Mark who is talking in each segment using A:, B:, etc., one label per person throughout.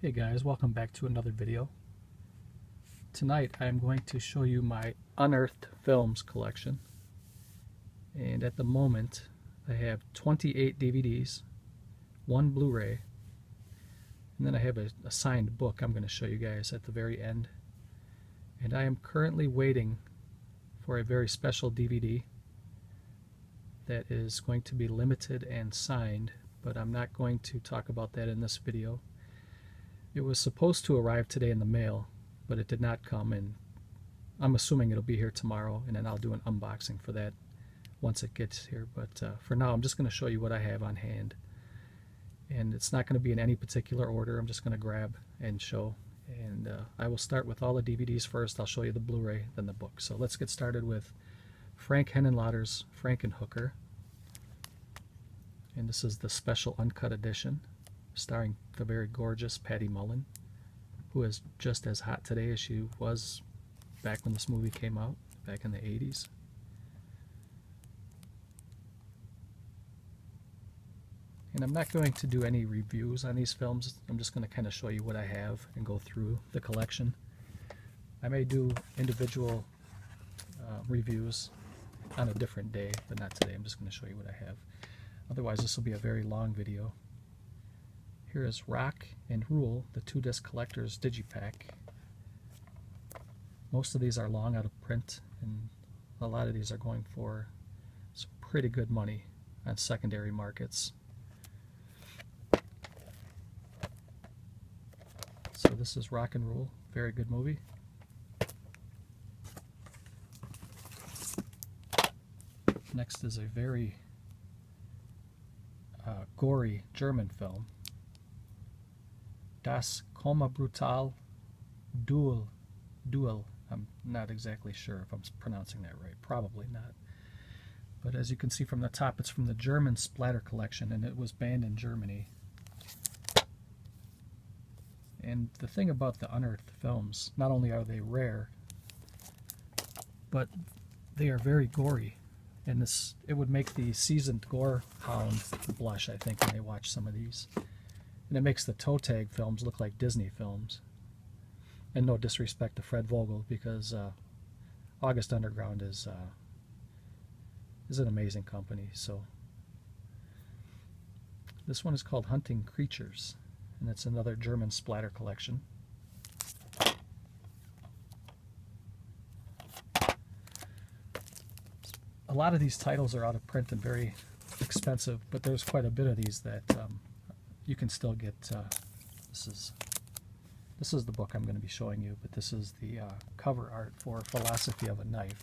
A: Hey guys, welcome back to another video. Tonight I'm going to show you my Unearthed films collection. And at the moment I have 28 DVDs, 1 Blu-ray, and then I have a signed book I'm going to show you guys at the very end. And I am currently waiting for a very special DVD that is going to be limited and signed, but I'm not going to talk about that in this video. It was supposed to arrive today in the mail, but it did not come, and I'm assuming it'll be here tomorrow, and then I'll do an unboxing for that once it gets here. But for now, I'm just going to show you what I have on hand. And it's not going to be in any particular order. I'm just going to grab and show. And I will start with all the DVDs first. I'll show you the Blu-ray, then the book. So let's get started with Frank Henenlotter's Frankenhooker. And this is the special uncut edition, starring the very gorgeous Patty Mullen, who is just as hot today as she was back when this movie came out, back in the 80s. And I'm not going to do any reviews on these films. I'm just going to kind of show you what I have and go through the collection. I may do individual reviews on a different day, but not today. I'm just going to show you what I have. Otherwise, this will be a very long video. Here is Rock and Rule, the 2-disc collector's digipack. Most of these are long out of print, and a lot of these are going for some pretty good money on secondary markets. So this is Rock and Rule, very good movie. Next is a very gory German film, Das Coma Brutal Duel. I'm not exactly sure if I'm pronouncing that right. Probably not. But as you can see from the top, it's from the German Splatter Collection, and it was banned in Germany. And the thing about the Unearthed films, not only are they rare, but they are very gory. And it would make the seasoned gore hound blush, I think, when they watch some of these. And it makes the toe tag films look like Disney films. And no disrespect to Fred Vogel, because August Underground is an amazing company. So this one is called Hunting Creatures, and it's another German Splatter collection. A lot of these titles are out of print and very expensive, but there's quite a bit of these that you can still get. This is the book I'm going to be showing you, but this is the cover art for Philosophy of a Knife.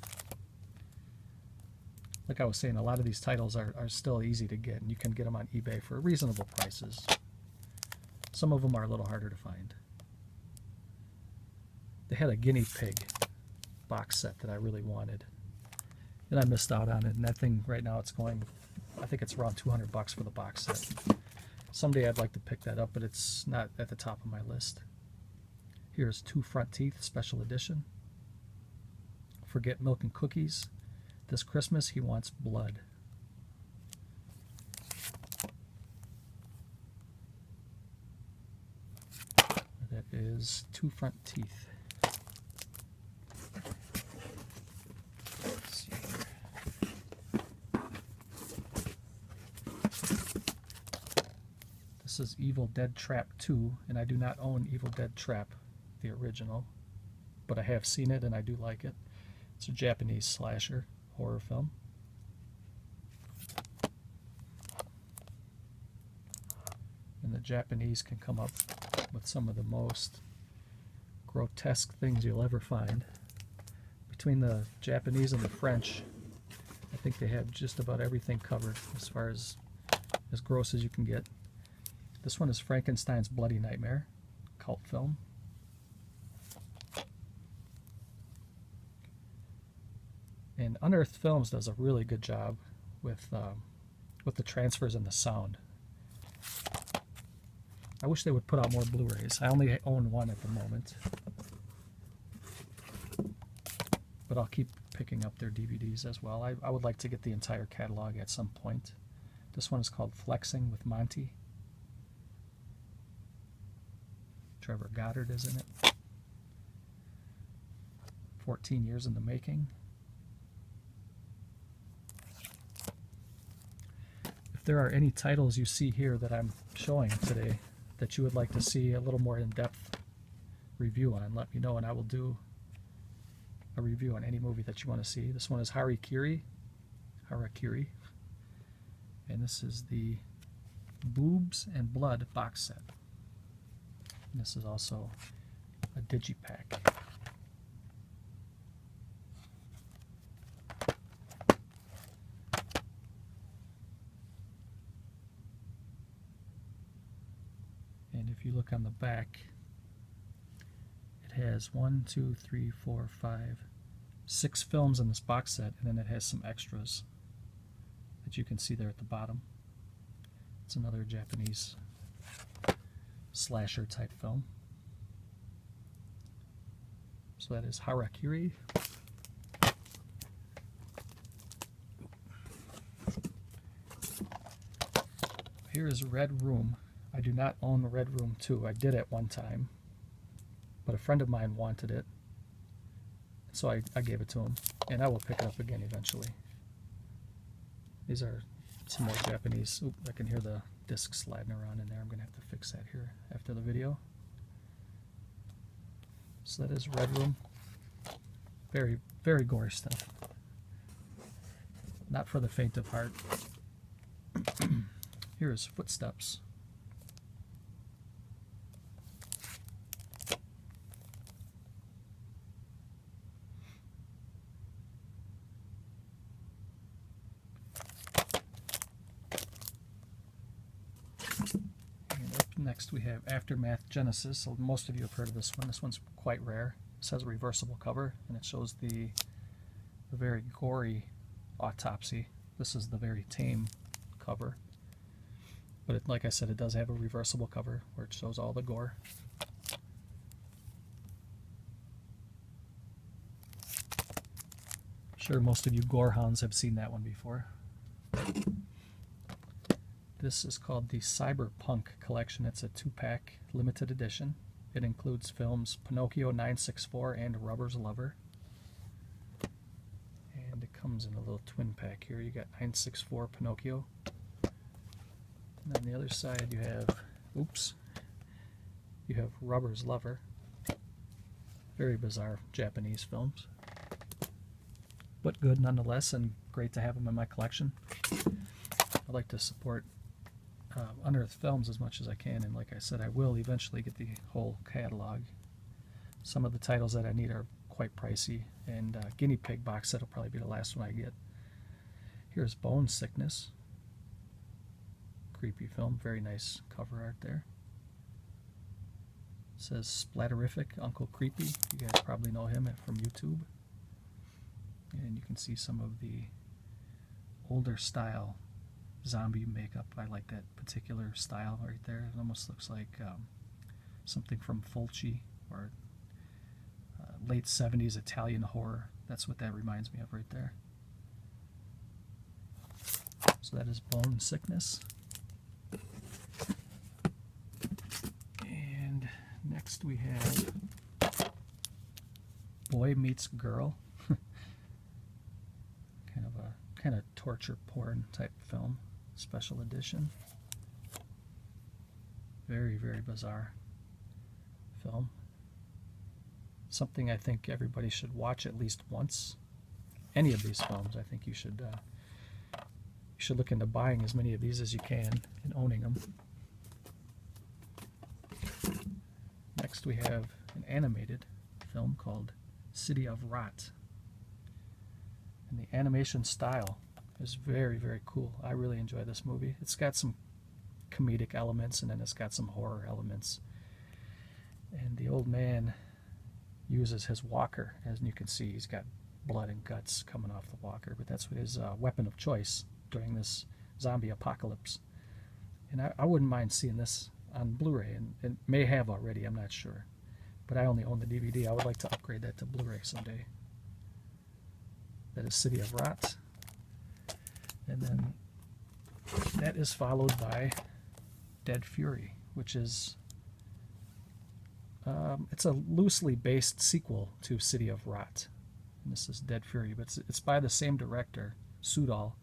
A: Like I was saying, a lot of these titles are still easy to get, and you can get them on eBay for reasonable prices. Some of them are a little harder to find. They had a guinea pig box set that I really wanted, and I missed out on it. And that thing right now, it's going, I think it's around $200 for the box set. Someday I'd like to pick that up, but it's not at the top of my list. Here's Two Front Teeth Special Edition. Forget Milk and Cookies. This Christmas he wants blood. That is Two Front Teeth. Let's see here. This is Evil Dead Trap 2, and I do not own Evil Dead Trap, the original, but I have seen it and I do like it. It's a Japanese slasher horror film. And the Japanese can come up with some of the most grotesque things you'll ever find. Between the Japanese and the French, I think they have just about everything covered as far as gross as you can get. This one is Frankenstein's Bloody Nightmare, cult film. And Unearthed Films does a really good job with the transfers and the sound. I wish they would put out more Blu-rays. I only own one at the moment, but I'll keep picking up their DVDs as well. I would like to get the entire catalog at some point. This one is called Flexing with Monty. Trevor Goddard is in it. 14 years in the making. If there are any titles you see here that I'm showing today that you would like to see a little more in-depth review on, let me know and I will do a review on any movie that you want to see. This one is Harakiri, and this is the Boobs and Blood box set. And this is also a digipack. And if you look on the back, it has 6 films in this box set, and then it has some extras that you can see there at the bottom. It's another Japanese slasher type film. So that is Harakiri. Here is Red Room. I do not own the Red Room 2. I did at one time, but a friend of mine wanted it, so I gave it to him, and I will pick it up again eventually. These are some more Japanese. Oop, I can hear the disc sliding around in there. I'm going to have to fix that here after the video. So that is Red Room. Very, very gory stuff. Not for the faint of heart. Here is Footsteps. Next we have Aftermath Genesis. So most of you have heard of this one. This one's quite rare. This has a reversible cover, and it shows the very gory autopsy. This is the very tame cover. But like I said, it does have a reversible cover where it shows all the gore. Sure, most of you gore hounds have seen that one before. This is called the Cyberpunk Collection. It's a 2-pack limited edition. It includes films Pinocchio 964 and Rubber's Lover. And it comes in a little twin pack here. You got 964 Pinocchio. And on the other side you have, you have Rubber's Lover. Very bizarre Japanese films, but good nonetheless, and great to have them in my collection. I like to support Unearthed Films as much as I can, and like I said, I will eventually get the whole catalog. Some of the titles that I need are quite pricey, and Guinea Pig box set will probably be the last one I get. Here's Bone Sickness. Creepy film, very nice cover art there. It says Splatterific Uncle Creepy. You guys probably know him from YouTube. And you can see some of the older style zombie makeup. I like that particular style right there. It almost looks like something from Fulci or late 70s Italian horror. That's what that reminds me of right there. So that is Bone Sickness. And next we have Boy Meets Girl. kind of torture porn type film, special edition. Very, very bizarre film. Something I think everybody should watch at least once. Any of these films, I think you should look into buying as many of these as you can and owning them. Next we have an animated film called City of Rot. And the animation style is very, very cool. I really enjoy this movie. It's got some comedic elements, and then it's got some horror elements. And the old man uses his walker. As you can see, he's got blood and guts coming off the walker, but that's his weapon of choice during this zombie apocalypse. And I wouldn't mind seeing this on Blu-ray, and it may have already, I'm not sure. But I only own the DVD. I would like to upgrade that to Blu-ray someday. That is City of Rot. And then that is followed by Dead Fury, which is It's a loosely based sequel to City of Rot. And this is Dead Fury, but it's by the same director, Sudal,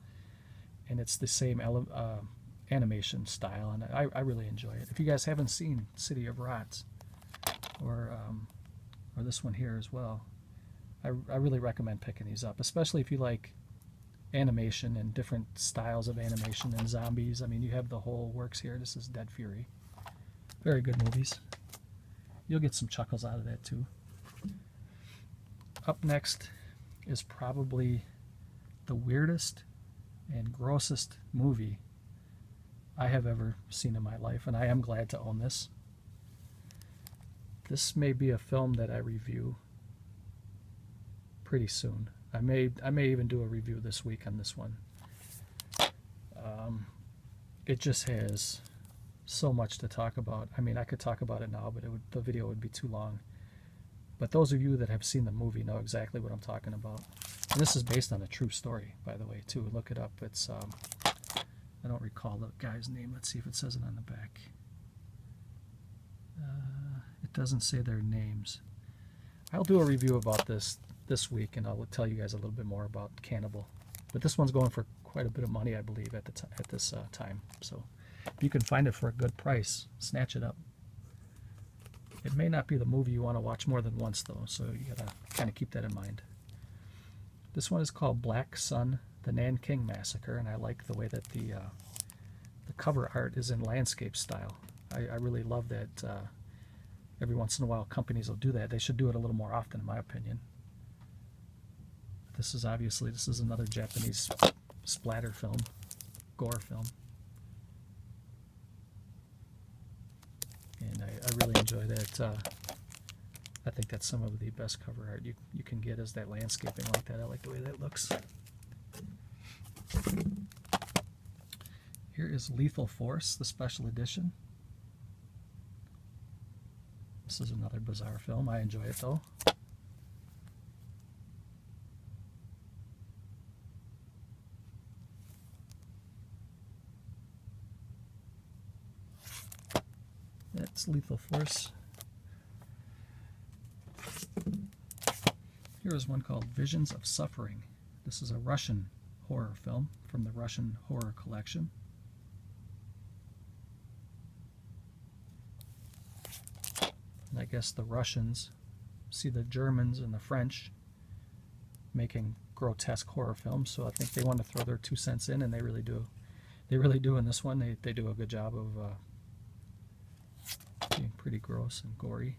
A: and it's the same animation style, and I really enjoy it. If you guys haven't seen City of Rot, or this one here as well, I really recommend picking these up, especially if you like animation and different styles of animation and zombies. I mean, you have the whole works here. This is Dead Fury. Very good movies. You'll get some chuckles out of that too. Up next is probably the weirdest and grossest movie I have ever seen in my life, and I am glad to own this. This may be a film that I review pretty soon. I may even do a review this week on this one. It just has so much to talk about. I mean, I could talk about it now, but the video would be too long. But those of you that have seen the movie know exactly what I'm talking about. And this is based on a true story, by the way, too. Look it up. It's I don't recall the guy's name. Let's see if it says it on the back. It doesn't say their names. I'll do a review about this week, and I'll tell you guys a little bit more about Cannibal. But this one's going for quite a bit of money, I believe, at this time. So if you can find it for a good price, snatch it up. It may not be the movie you want to watch more than once, though, so you gotta kind of keep that in mind. This one is called Black Sun, the Nanking Massacre, and I like the way that the cover art is in landscape style. I really love that. Every once in a while companies will do that. They should do it a little more often, in my opinion. This is another Japanese splatter film, gore film. And I really enjoy that. I think that's some of the best cover art you can get, is that landscaping like that. I like the way that looks. Here is Lethal Force, the special edition. This is another bizarre film. I enjoy it though. That's Lethal Force. Here is one called Visions of Suffering. This is a Russian horror film from the Russian Horror Collection. And I guess the Russians see the Germans and the French making grotesque horror films, so I think they want to throw their 2 cents in, and they really do. They really do in this one. They do a good job of being pretty gross and gory.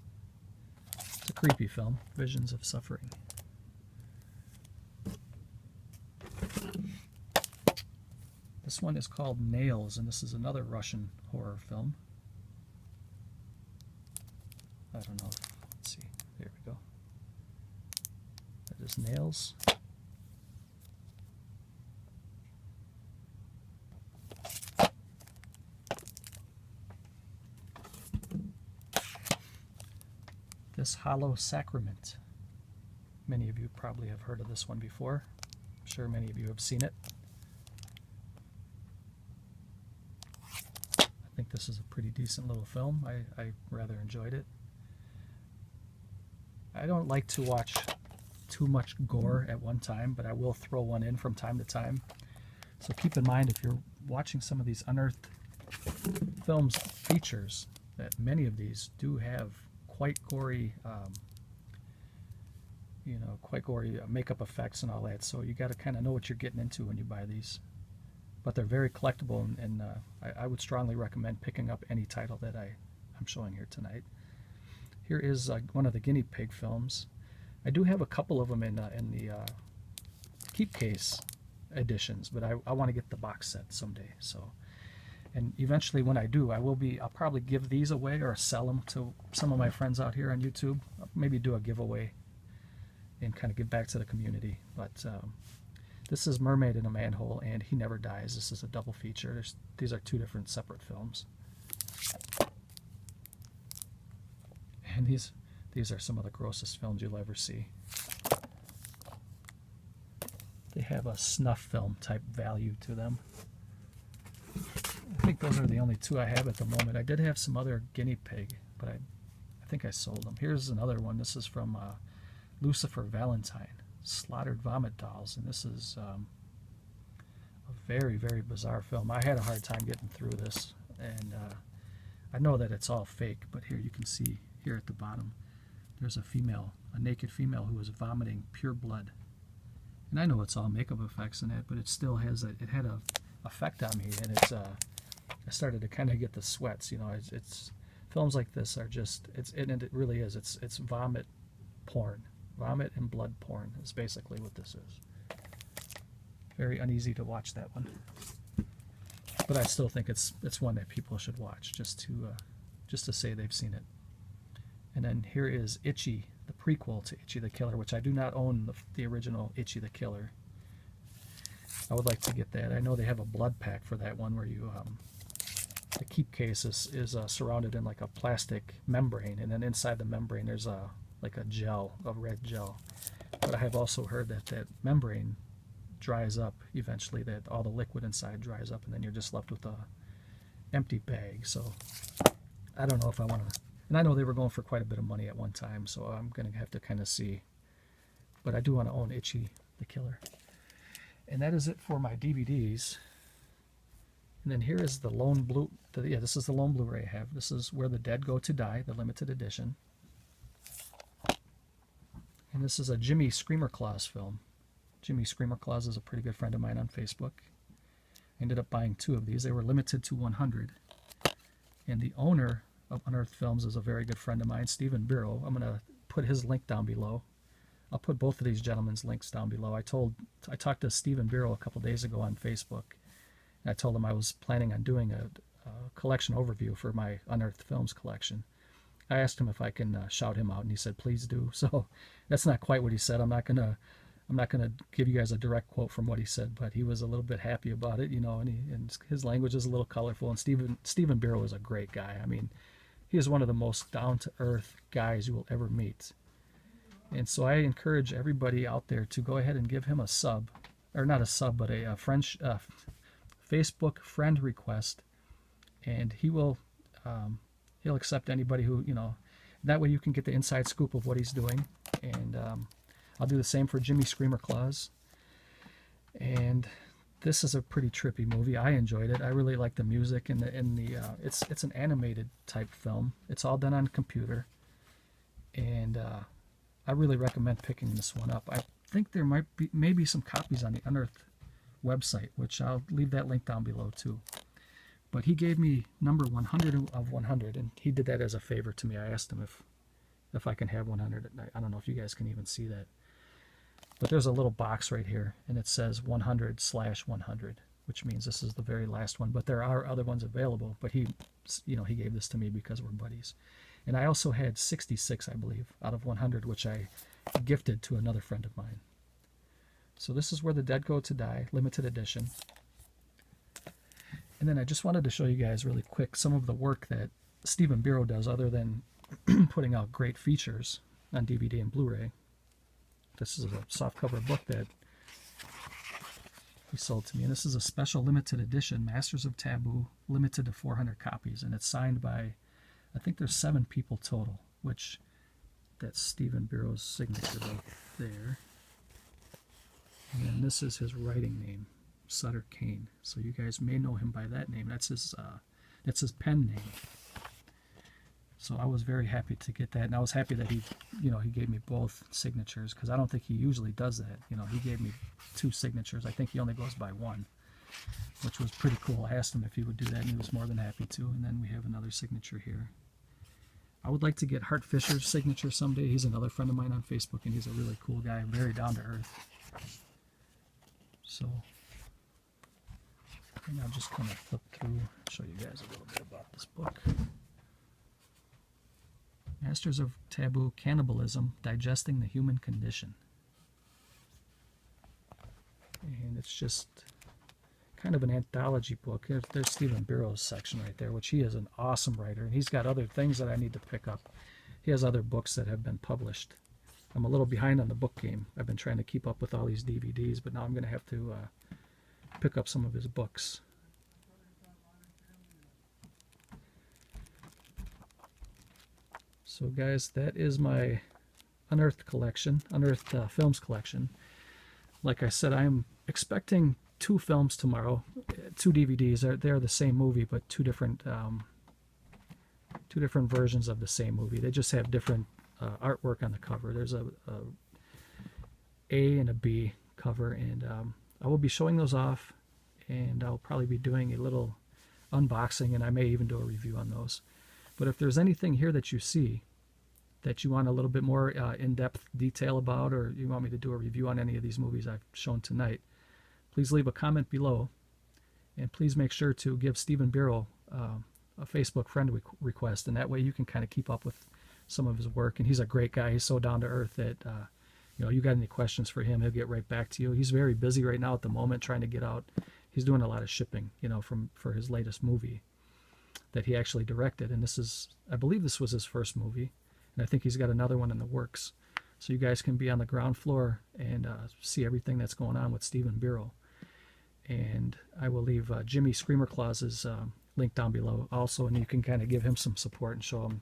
A: It's a creepy film, Visions of Suffering. This one is called Nails, and this is another Russian horror film. I don't know. Let's see. There we go. That is Nails. This Hollow Sacrament. Many of you probably have heard of this one before. I'm sure many of you have seen it. I think this is a pretty decent little film. I rather enjoyed it. I don't like to watch too much gore at one time, but I will throw one in from time to time. So keep in mind, if you're watching some of these Unearthed Films features, that many of these do have quite gory, quite gory makeup effects and all that. So you got to kind of know what you're getting into when you buy these. But they're very collectible, and I would strongly recommend picking up any title that I'm showing here tonight. Here is one of the guinea pig films. I do have a couple of them in the keep case editions, but I want to get the box set someday. So, and eventually when I do, I'll probably give these away or sell them to some of my friends out here on YouTube. I'll maybe do a giveaway and kind of give back to the community. But this is Mermaid in a Manhole and He Never Dies. This is a double feature. These are two different separate films. And these are some of the grossest films you'll ever see. They have a snuff film type value to them. I think those are the only two I have at the moment. I did have some other guinea pig, but I I think I sold them. Here's another one. This is from Lucifer Valentine, Slaughtered Vomit Dolls, and this is a very, very bizarre film. I had a hard time getting through this, and I know that it's all fake, but here you can see here at the bottom, there's a female, a naked female who is vomiting pure blood. And I know it's all makeup effects in it, but it still has a, it had a effect on me, and it's I started to kind of get the sweats. You know, it's films like this are just, and it really is. It's vomit porn, vomit and blood porn is basically what this is. Very uneasy to watch that one, but I still think it's one that people should watch just to say they've seen it. And then here is Itchy, the prequel to Itchy the Killer, which I do not own the original Itchy the Killer. I would like to get that. I know they have a blood pack for that one where you the keep case is surrounded in like a plastic membrane, and then inside the membrane there's like a gel, a red gel. But I have also heard that that membrane dries up eventually, that all the liquid inside dries up, and then you're just left with a empty bag. So I don't know if I want to. And I know they were going for quite a bit of money at one time, so I'm going to have to kind of see. But I do want to own Itchy the Killer. And that is it for my DVDs. And then here is the lone blue. Yeah, this is the lone Blu-ray I have. This is Where the Dead Go to Die, the limited edition. And this is a Jimmy Screamer Claus film. Jimmy Screamer Claus is a pretty good friend of mine on Facebook. I ended up buying 2 of these. They were limited to 100. And the owner of Unearthed Films is a very good friend of mine, Stephen Biro. I'm going to put his link down below. I'll put both of these gentlemen's links down below. I talked to Stephen Biro a couple days ago on Facebook, and I told him I was planning on doing a collection overview for my Unearthed Films collection. I asked him if I can shout him out, and he said please do. So that's not quite what he said. I'm not gonna give you guys a direct quote from what he said, but he was a little bit happy about it, you know, and his language is a little colorful. And Stephen Biro is a great guy. I mean, he is one of the most down-to-earth guys you will ever meet. And so I encourage everybody out there to go ahead and give him a sub, or not a sub, but a Facebook friend request, and he will he'll accept anybody who, you know, that way you can get the inside scoop of what he's doing. And I'll do the same for Jimmy Screamer Claus. And this is a pretty trippy movie. I enjoyed it. I really like the music, and it's an animated type film. It's all done on computer, and I really recommend picking this one up. I think there might be maybe some copies on the Unearthed website, which I'll leave that link down below too. But he gave me number 100 of 100, and he did that as a favor to me. I asked him if I can have 100. I don't know if you guys can even see that. But there's a little box right here, and it says 100/100, which means this is the very last one. But there are other ones available. But he gave this to me because we're buddies. And I also had 66, I believe, out of 100, which I gifted to another friend of mine. So this is Where the Dead Go to Die, limited edition. And then I just wanted to show you guys really quick some of the work that Stephen Biro does, other than putting out great features on DVD and Blu-ray. This is a softcover book that he sold to me, and this is a special limited edition, Masters of Taboo, limited to 400 copies, and it's signed by, I think there's 7 people total, which that's Stephen Biro's signature right there. And then this is his writing name, Sutter Kane. So you guys may know him by that name. That's his pen name. So I was very happy to get that, and I was happy that he gave me both signatures, because I don't think he usually does that. You know, he gave me 2 signatures. I think he only goes by 1, which was pretty cool. I asked him if he would do that, and he was more than happy to. And then we have another signature here. I would like to get Hart Fisher's signature someday. He's another friend of mine on Facebook, and he's a really cool guy, very down to earth. So and I'm just going to flip through, show you guys a little bit about this book. Masters of Taboo, Cannibalism, Digesting the Human Condition. And it's just kind of an anthology book. There's Stephen Biro's section right there, which he is an awesome writer. And he's got other things that I need to pick up. He has other books that have been published. I'm a little behind on the book game. I've been trying to keep up with all these DVDs, but now I'm going to have to pick up some of his books. So guys, that is my Unearthed collection, Unearthed films collection. Like I said, I'm expecting 2 films tomorrow, 2 DVDs. They're the same movie, but two different versions of the same movie. They just have different artwork on the cover. There's a and a B cover, and I will be showing those off, and I'll probably be doing a little unboxing, and I may even do a review on those. But if there's anything here that you see that you want a little bit more in-depth detail about, or you want me to do a review on any of these movies I've shown tonight, please leave a comment below, and please make sure to give Stephen Biro a Facebook friend request, and that way you can kind of keep up with some of his work. And he's a great guy. He's so down to earth that you got any questions for him, he'll get right back to you. He's very busy right now at the moment trying to get out. He's doing a lot of shipping, for his latest movie that he actually directed, and I believe this was his first movie, and I think he's got another one in the works. So you guys can be on the ground floor and see everything that's going on with Stephen Biro. And I will leave Jimmy Screamer Claus's link down below also, and you can kind of give him some support and show him,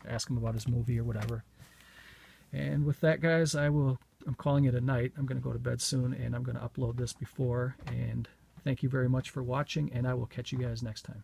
A: ask him about his movie or whatever. And with that, guys, I'm calling it a night. I'm going to go to bed soon, and I'm going to upload this before. And thank you very much for watching, and I will catch you guys next time.